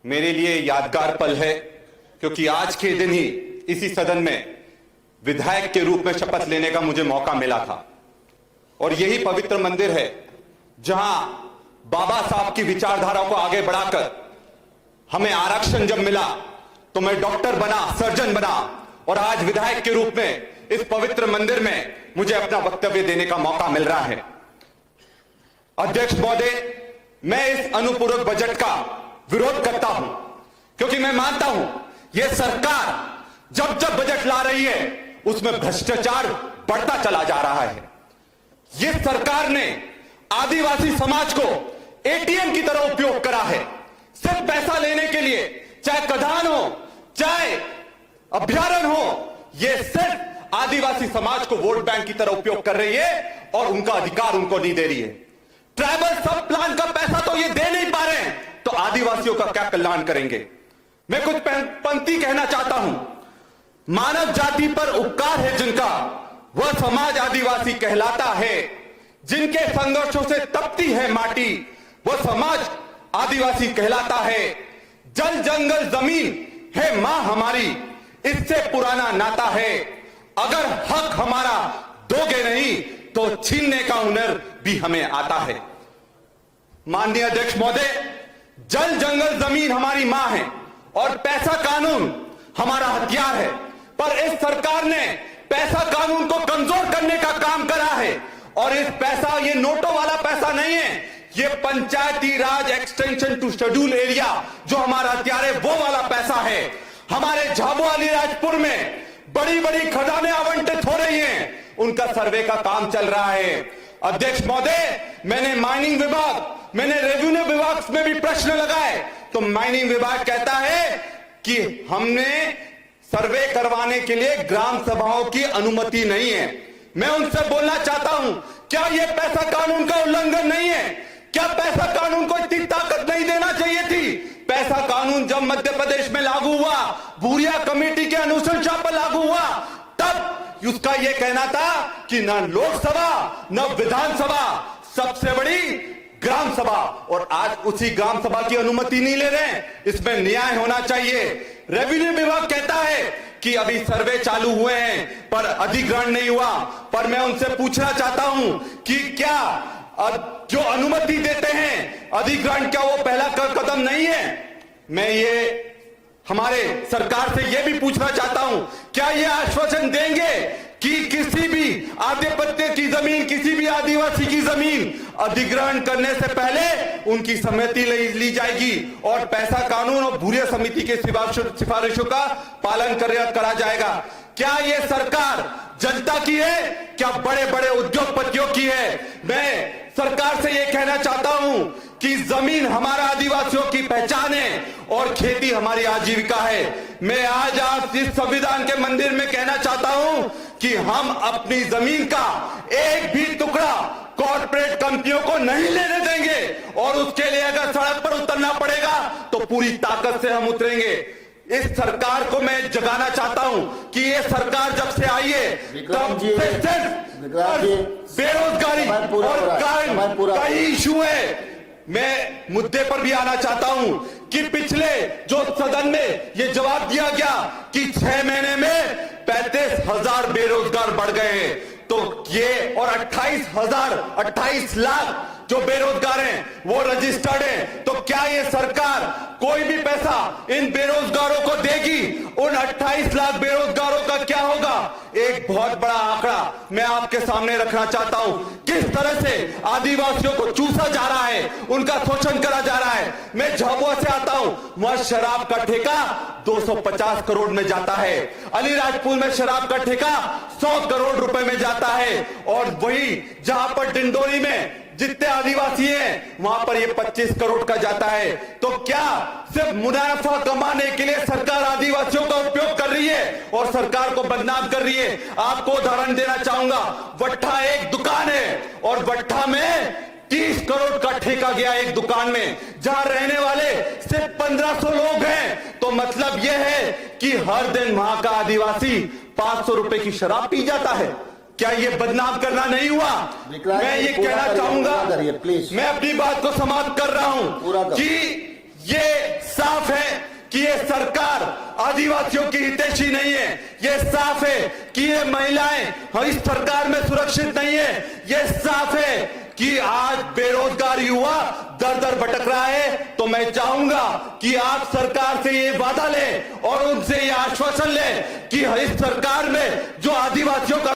मेरे लिए यादगार पल है, क्योंकि आज के दिन ही इसी सदन में विधायक के रूप में शपथ लेने का मुझे मौका मिला था। और यही पवित्र मंदिर है जहां बाबा साहब की विचारधारा को आगे बढ़ाकर हमें आरक्षण जब मिला तो मैं डॉक्टर बना, सर्जन बना, और आज विधायक के रूप में इस पवित्र मंदिर में मुझे अपना वक्तव्य देने का मौका मिल रहा है। अध्यक्ष महोदय, मैं इस अनुपूरक बजट का विरोध करता हूं, क्योंकि मैं मानता हूं यह सरकार जब जब बजट ला रही है उसमें भ्रष्टाचार बढ़ता चला जा रहा है। यह सरकार ने आदिवासी समाज को एटीएम की तरह उपयोग करा है, सिर्फ पैसा लेने के लिए, चाहे कदान हो, चाहे अभ्यारण्य हो, यह सिर्फ आदिवासी समाज को वोट बैंक की तरह उपयोग कर रही है और उनका अधिकार उनको नहीं दे रही है। ट्राइबल सब प्लान का पैसा तो ये दे नहीं पा रहे हैं, तो आदिवासियों का क्या कल्याण करेंगे। मैं कुछ पंक्ति कहना चाहता हूं। मानव जाति पर उपकार है जिनका, वह समाज आदिवासी कहलाता है। जिनके संघर्षों से तपती है माटी, वह समाज आदिवासी कहलाता है। जल जंगल जमीन है मां हमारी, इससे पुराना नाता है। अगर हक हमारा दोगे नहीं तो छीनने का हुनर भी हमें आता है। माननीय अध्यक्ष महोदय, जल जंगल जमीन हमारी मां है और पैसा कानून हमारा हथियार है, पर इस सरकार ने पैसा कानून को कमजोर करने का काम करा है। और इस पैसा, ये नोटों वाला पैसा नहीं है, ये पंचायती राज एक्सटेंशन टू शेड्यूल एरिया जो हमारा हथियार है वो वाला पैसा है। हमारे झाबुआ अलीराजपुर में बड़ी बड़ी खजाने आवंटित हो रही हैं, उनका सर्वे का काम चल रहा है। अध्यक्ष महोदय, मैंने माइनिंग विभाग, मैंने रेवेन्यू विभाग में भी प्रश्न लगाए, तो माइनिंग विभाग कहता है कि हमने सर्वे करवाने के लिए ग्राम सभाओं की अनुमति नहीं है। मैं उनसे बोलना चाहता हूं, क्या यह पैसा कानून का उल्लंघन नहीं है? क्या पैसा कानून को इतनी ताकत नहीं देना चाहिए थी? पैसा कानून जब मध्य प्रदेश में लागू हुआ, भूरिया कमेटी के अनुशंसा पर लागू हुआ, तब उसका यह कहना था कि न लोकसभा न विधानसभा, सबसे बड़ी ग्राम सभा, और आज उसी ग्राम सभा की अनुमति नहीं ले रहे हैं। इसमें न्याय होना चाहिए। रेवेन्यू विभाग कहता है कि अभी सर्वे चालू हुए हैं पर अधिग्रहण नहीं हुआ, पर मैं उनसे पूछना चाहता हूं कि क्या जो अनुमति देते हैं अधिग्रहण, क्या वो पहला कदम नहीं है? मैं ये हमारे सरकार से यह भी पूछना चाहता हूं, क्या ये आश्वासन देंगे कि किसी भी आधिपत्य की जमीन, किसी भी आदिवासी की जमीन अधिग्रहण करने से पहले उनकी सहमति ली जाएगी और पैसा कानून और भूरिया समिति के सिफारिशों का पालन करा जाएगा? क्या ये सरकार जनता की है? क्या बड़े बड़े उद्योगपतियों की है? मैं सरकार से यह कहना चाहता हूं कि जमीन हमारा आदिवासियों की पहचान है और खेती हमारी आजीविका है। मैं आज इस संविधान के मंदिर में कहना चाहता हूं कि हम अपनी जमीन का एक भी टुकड़ा कॉर्पोरेट कंपनियों को नहीं लेने देंगे, और उसके लिए अगर सड़क पर उतरना पड़ेगा तो पूरी ताकत से हम उतरेंगे। इस सरकार को मैं जगाना चाहता हूं कि ये सरकार जब से आई है तब से सिर्फ बेरोजगारी और क्राइम का इशू है। मैं मुद्दे पर भी आना चाहता हूं कि पिछले जो सदन में ये जवाब दिया गया कि 6 महीने में 35,000 बेरोजगार बढ़ गए हैं, तो ये और 28 लाख जो बेरोजगार हैं वो रजिस्टर्ड हैं, तो क्या ये सरकार कोई भी पैसा इन बेरोजगारों को देगी? उन 28 लाख बेरोजगारों का क्या होगा? एक बहुत बड़ा आंकड़ा मैं आपके सामने रखना चाहता हूं, किस तरह से आदिवासियों को चूसा जा रहा है, उनका शोषण करा जा रहा है। मैं झाबुआ से आता हूं, वहां शराब का ठेका 250 करोड़ में जाता है, अलीराजपुर में शराब का ठेका 100 करोड़ रुपए में जाता है, और वही जहां पर डिंडोरी में जितने आदिवासी हैं वहां पर ये 25 करोड़ का जाता है। तो क्या सिर्फ मुनाफा कमाने के लिए सरकार आदिवासियों का उपयोग कर रही है और सरकार को बदनाम कर रही है? आपको उदाहरण देना चाहूंगा, वट्ठा एक दुकान है और वट्ठा में 30 करोड़ का ठेका गया एक दुकान में, जहां रहने वाले सिर्फ 1500 लोग हैं। तो मतलब यह है कि हर दिन वहां का आदिवासी 500 रुपए की शराब पी जाता है। क्या ये बदनाम करना नहीं हुआ? मैं ये कहना चाहूंगा, मैं अपनी बात को समाप्त कर रहा हूं कि ये साफ है कि ये सरकार आदिवासियों की हितैषी नहीं है। ये साफ है कि ये महिलाएं इस सरकार में सुरक्षित नहीं है। ये साफ है कि आज बेरोजगार युवा दर दर भटक रहा है। तो मैं चाहूंगा कि आप सरकार से ये वादा लें और उनसे ये आश्वासन लें कि इस सरकार में जो आदिवासियों का